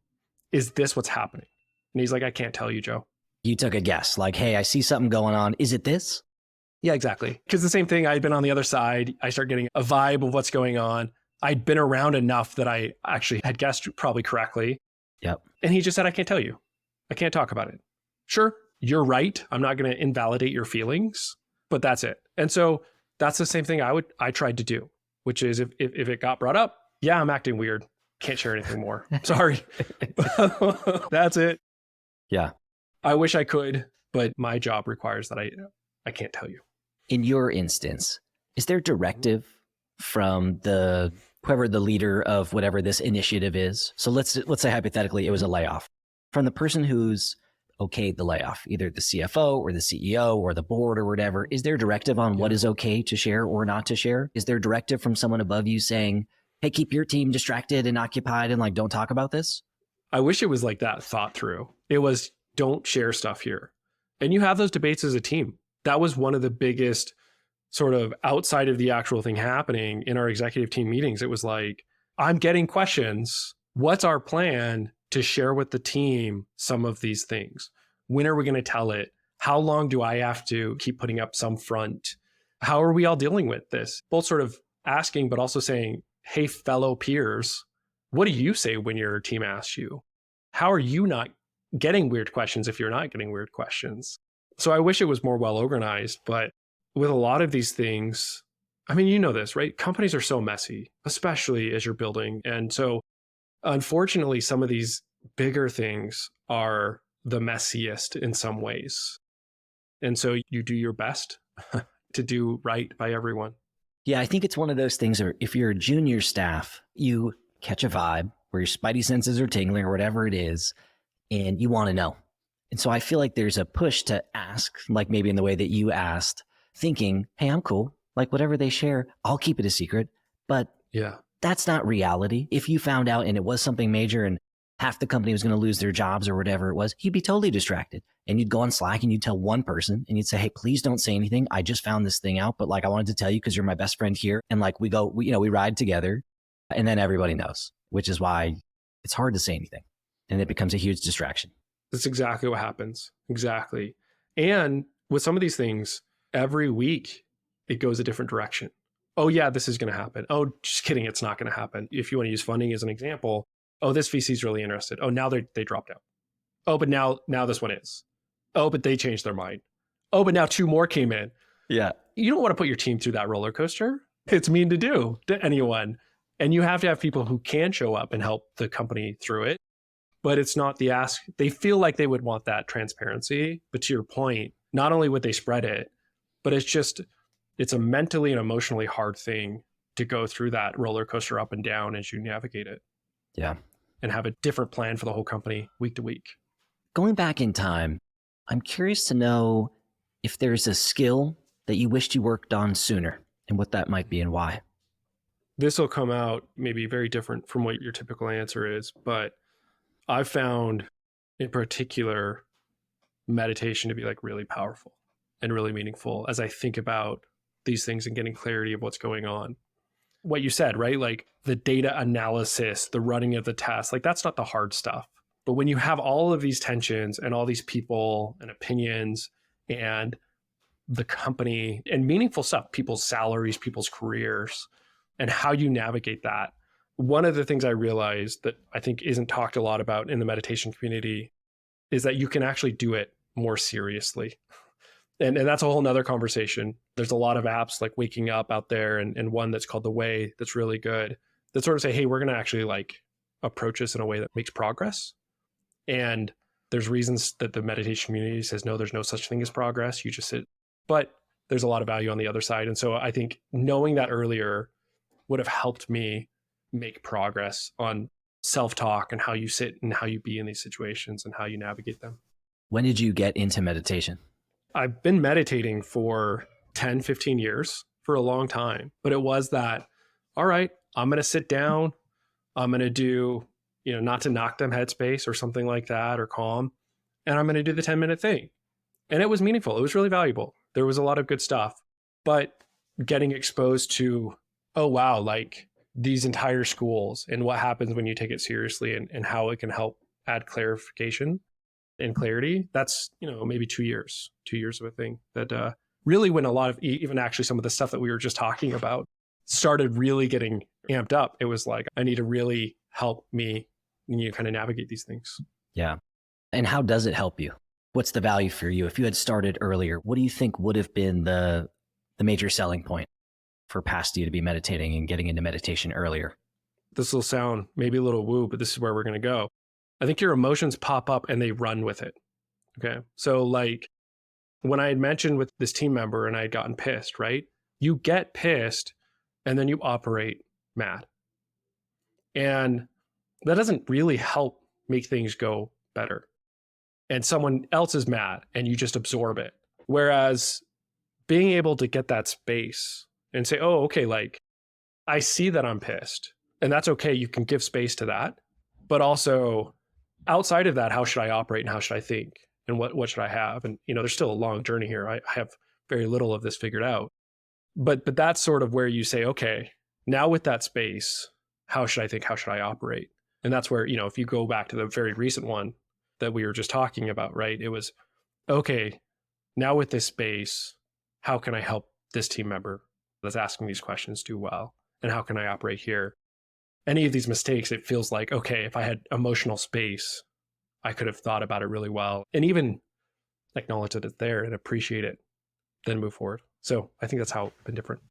is this what's happening? And he's like, I can't tell you, Joe. You took a guess, like, hey, I see something going on. Is it this? Yeah, exactly. Because the same thing, I'd been on the other side. I start getting a vibe of what's going on. I'd been around enough that I actually had guessed probably correctly. Yep. And he just said, I can't tell you. I can't talk about it. Sure, you're right. I'm not going to invalidate your feelings, but that's it. And so that's the same thing I tried to do, which is if it got brought up, yeah, I'm acting weird. Can't share anything more. Sorry. That's it. Yeah. I wish I could, but my job requires that I can't tell you. In your instance, is there directive from whoever the leader of whatever this initiative is? So let's say hypothetically it was a layoff. From the person who's okayed the layoff, either the CFO or the CEO or the board or whatever, is there directive on what is okay to share or not to share? Is there directive from someone above you saying, hey, keep your team distracted and occupied and don't talk about this? I wish it was like that thought through. It was, don't share stuff here. And you have those debates as a team. That was one of the biggest sort of outside of the actual thing happening in our executive team meetings. It was like, I'm getting questions. What's our plan to share with the team some of these things? When are we going to tell it? How long do I have to keep putting up some front? How are we all dealing with this? Both sort of asking, but also saying, hey, fellow peers, what do you say when your team asks you? How are you not getting weird questions if you're not getting weird questions? So I wish it was more well organized, but with a lot of these things, I mean, you know this, right? Companies are so messy, especially as you're building. And so unfortunately, some of these bigger things are the messiest in some ways. And so you do your best to do right by everyone. Yeah, I think it's one of those things where if you're a junior staff, you catch a vibe where your spidey senses are tingling or whatever it is, and you want to know. And so I feel like there's a push to ask, like maybe in the way that you asked, thinking, hey, I'm cool. Like whatever they share, I'll keep it a secret. But yeah, that's not reality. If you found out and it was something major and half the company was going to lose their jobs or whatever it was, you'd be totally distracted. And you'd go on Slack and you'd tell one person and you'd say, hey, please don't say anything. I just found this thing out, but I wanted to tell you because you're my best friend here. And we ride together, and then everybody knows, which is why it's hard to say anything. And it becomes a huge distraction. That's exactly what happens. Exactly. And with some of these things, every week it goes a different direction. Oh yeah, this is going to happen. Oh, just kidding. It's not going to happen. If you want to use funding as an example, oh, this VC is really interested. Oh, now they dropped out. Oh, but now this one is. Oh, but they changed their mind. Oh, but now 2 more came in. Yeah. You don't want to put your team through that roller coaster. It's mean to do to anyone. And you have to have people who can show up and help the company through it. But it's not the ask. They feel like they would want that transparency. But to your point, not only would they spread it, but it's a mentally and emotionally hard thing to go through that roller coaster up and down as you navigate it. Yeah. And have a different plan for the whole company week to week. Going back in time, I'm curious to know if there's a skill that you wished you worked on sooner and what that might be and why. This will come out maybe very different from what your typical answer is, but I've found in particular meditation to be really powerful and really meaningful as I think about these things and getting clarity of what's going on. What you said, right? The data analysis, the running of the tests, that's not the hard stuff. But when you have all of these tensions and all these people and opinions and the company and meaningful stuff, people's salaries, people's careers, and how you navigate that. One of the things I realized that I think isn't talked a lot about in the meditation community is that you can actually do it more seriously. And that's a whole nother conversation. There's a lot of apps like Waking Up out there and one that's called The Way that's really good that sort of say, hey, we're going to actually approach this in a way that makes progress. And there's reasons that the meditation community says, no, there's no such thing as progress. You just sit, but there's a lot of value on the other side. And so I think knowing that earlier would have helped me make progress on self-talk and how you sit and how you be in these situations and how you navigate them. When did you get into meditation? I've been meditating for 10, 15 years, for a long time, but it was that, all right, I'm going to sit down. I'm going to do, not to knock them headspace or something like that, or calm. And I'm going to do the 10-minute thing. And it was meaningful. It was really valuable. There was a lot of good stuff, but getting exposed to, oh, wow, like these entire schools and what happens when you take it seriously, and how it can help add clarification and clarity. That's, maybe 2 years of a thing that really, when a lot of, even actually some of the stuff that we were just talking about started really getting amped up, it was like, I need to really help me, kind of navigate these things. Yeah. And how does it help you? What's the value for you? If you had started earlier, what do you think would have been the major selling point for past you to be meditating and getting into meditation earlier? This will sound maybe a little woo, but this is where we're going to go. I think your emotions pop up and they run with it. Okay. So like when I had mentioned with this team member and I had gotten pissed, right? You get pissed and then you operate mad. And that doesn't really help make things go better. And someone else is mad and you just absorb it. Whereas being able to get that space and say, oh, okay, like I see that I'm pissed, and that's okay. You can give space to that. But also outside of that, how should I operate and how should I think? And what should I have? And, there's still a long journey here. I have very little of this figured out. But that's sort of where you say, okay, now with that space, how should I think? How should I operate? And that's where, if you go back to the very recent one that we were just talking about, right? It was, okay, now with this space, how can I help this team member that's asking these questions do well? And how can I operate here? Any of these mistakes, it feels like, okay, if I had emotional space, I could have thought about it really well and even acknowledge that it's there and appreciate it, then move forward. So I think that's how it's been different.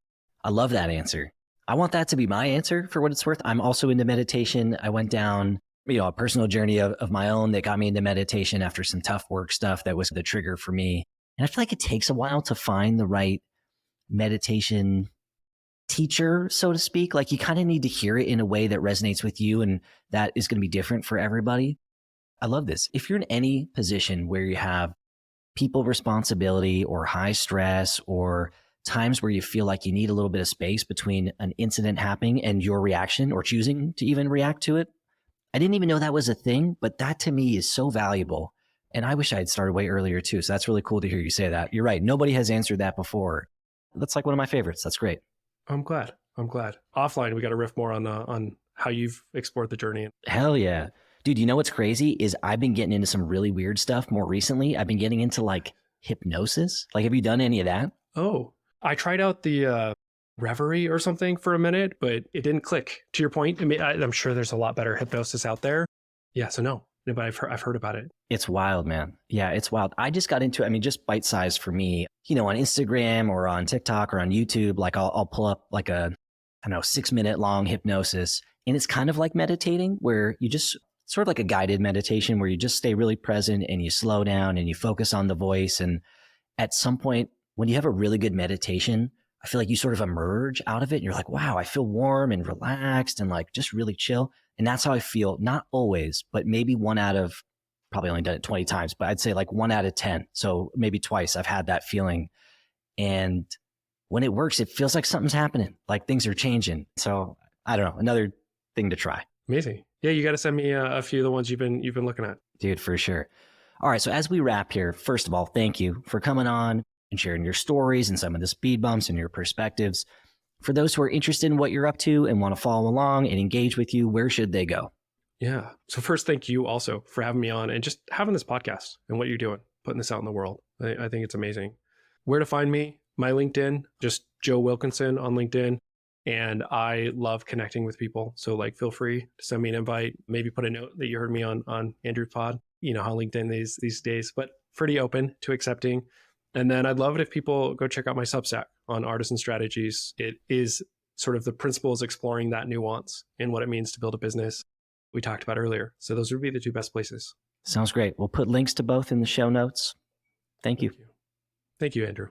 I love that answer. I want that to be my answer for what it's worth. I'm also into meditation. I went down, a personal journey of my own that got me into meditation after some tough work stuff that was the trigger for me. And I feel like it takes a while to find the right meditation teacher, so to speak. Like you kind of need to hear it in a way that resonates with you, and that is going to be different for everybody. I love this. If you're in any position where you have people responsibility or high stress or times where you feel like you need a little bit of space between an incident happening and your reaction or choosing to even react to it, I didn't even know that was a thing, but that to me is so valuable. And I wish I had started way earlier too. So that's really cool to hear you say that. You're right. Nobody has answered that before. That's like one of my favorites. That's great. I'm glad. Offline, we got to riff more on how you've explored the journey. Hell yeah. Dude, you know what's crazy is I've been getting into some really weird stuff more recently. I've been getting into like hypnosis. Like, have you done any of that? Oh, I tried out the Reverie or something for a minute, but it didn't click. To your point, I mean, I'm sure there's a lot better hypnosis out there. Yeah, so no, but I've heard about it. It's wild, man. Yeah, it's wild. I just got into it. I mean, just bite size for me, on Instagram or on TikTok or on YouTube, like I'll pull up like a, 6-minute long hypnosis. And it's kind of like meditating where you just sort of like a guided meditation where you just stay really present and you slow down and you focus on the voice. And at some point when you have a really good meditation, I feel like you sort of emerge out of it and you're like, wow, I feel warm and relaxed and like just really chill. And that's how I feel, not always, but maybe one out of, probably only done it 20 times, but I'd say like 1 out of 10. So maybe twice I've had that feeling. And when it works, it feels like something's happening, like things are changing. So I don't know, another thing to try. Amazing. Yeah, you got to send me a few of the ones you've been looking at. Dude, for sure. All right, so as we wrap here, first of all, thank you for coming on and sharing your stories and some of the speed bumps and your perspectives. For those who are interested in what you're up to and want to follow along and engage with you, where should they go? Yeah. So first, thank you also for having me on and just having this podcast and what you're doing, putting this out in the world. I think it's amazing. Where to find me? My LinkedIn, just Joe Wilkinson on LinkedIn. And I love connecting with people. So like, feel free to send me an invite, maybe put a note that you heard me on Andrew's pod. You know how LinkedIn is these days, but pretty open to accepting. And then I'd love it if people go check out my Substack on Artisan Strategies. It is sort of the principles exploring that nuance in what it means to build a business we talked about earlier. So those would be the two best places. Sounds great. We'll put links to both in the show notes. Thank you. Thank you, Andrew.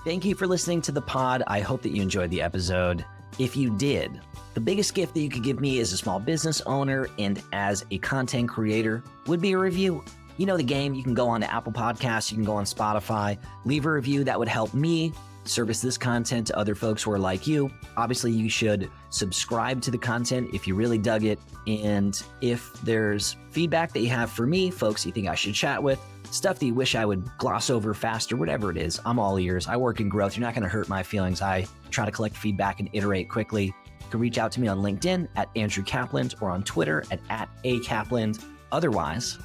Thank you for listening to the pod. I hope that you enjoyed the episode. If you did, the biggest gift that you could give me as a small business owner and as a content creator would be a review. You know the game. You can go on to Apple Podcasts. You can go on Spotify. Leave a review. That would help me service this content to other folks who are like you. Obviously, you should subscribe to the content if you really dug it. And if there's feedback that you have for me, folks you think I should chat with, stuff that you wish I would gloss over faster, whatever it is, I'm all ears. I work in growth. You're not going to hurt my feelings. I try to collect feedback and iterate quickly. You can reach out to me on LinkedIn at Andrew Kaplan or on Twitter at @akaplan. Otherwise,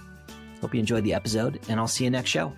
hope you enjoyed the episode, and I'll see you next show.